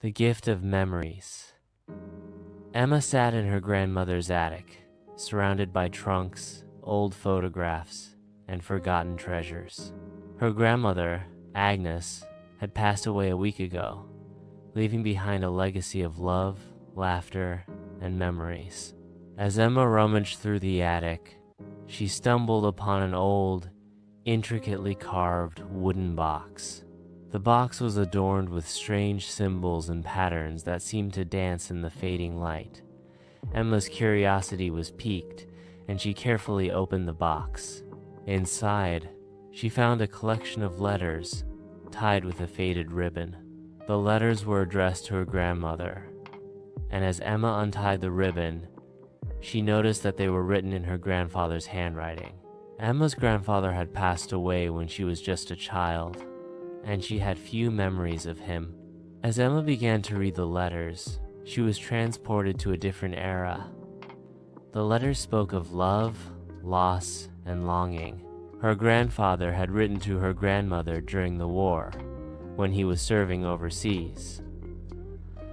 The gift of memories. Emma sat in her grandmother's attic, surrounded by trunks, old photographs, and forgotten treasures. Her grandmother, Agnes, had passed away a week ago, leaving behind a legacy of love, laughter, and memories. As Emma rummaged through the attic, she stumbled upon an old, intricately carved wooden box. The box was adorned with strange symbols and patterns that seemed to dance in the fading light. Emma's curiosity was piqued, and she carefully opened the box. Inside, she found a collection of letters tied with a faded ribbon. The letters were addressed to her grandmother, and as Emma untied the ribbon, she noticed that they were written in her grandfather's handwriting. Emma's grandfather had passed away when she was just a child, and she had few memories of him. As Emma began to read the letters, she was transported to a different era. The letters spoke of love, loss, and longing. Her grandfather had written to her grandmother during the war, when he was serving overseas.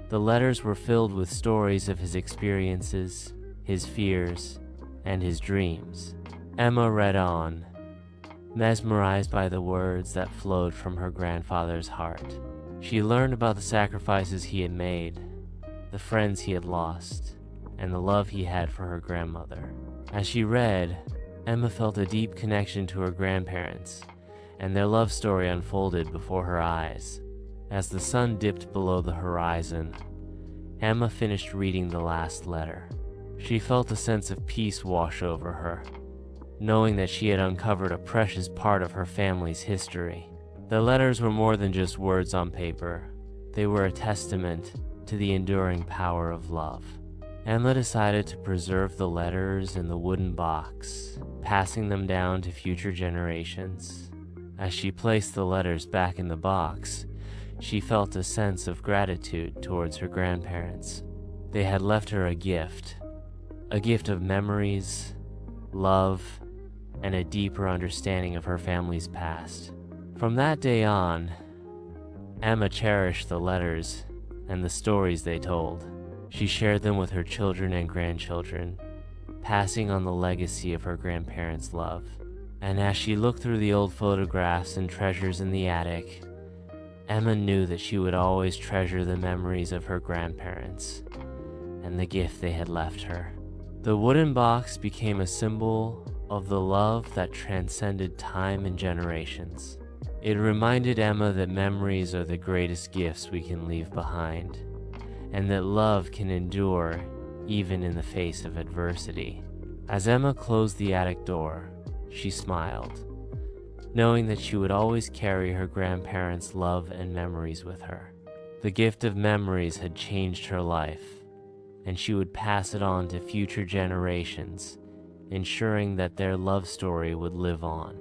The letters were filled with stories of his experiences, his fears, and his dreams. Emma read on, mesmerized by the words that flowed from her grandfather's heart. She learned about the sacrifices he had made, the friends he had lost, and the love he had for her grandmother. As she read, Emma felt a deep connection to her grandparents, and their love story unfolded before her eyes. As the sun dipped below the horizon, Emma finished reading the last letter. She felt a sense of peace wash over her, knowing that she had uncovered a precious part of her family's history. The letters were more than just words on paper. They were a testament to the enduring power of love. Emma decided to preserve the letters in the wooden box, passing them down to future generations. As she placed the letters back in the box, she felt a sense of gratitude towards her grandparents. They had left her a gift of memories, love, and a deeper understanding of her family's past. From that day on, Emma cherished the letters and the stories they told. She shared them with her children and grandchildren, passing on the legacy of her grandparents' love. And as she looked through the old photographs and treasures in the attic, Emma knew that she would always treasure the memories of her grandparents and the gift they had left her. The wooden box became a symbol of the love that transcended time and generations. It reminded Emma that memories are the greatest gifts we can leave behind, and that love can endure even in the face of adversity. As Emma closed the attic door, she smiled, knowing that she would always carry her grandparents' love and memories with her. The gift of memories had changed her life, and she would pass it on to future generations, ensuring that their love story would live on.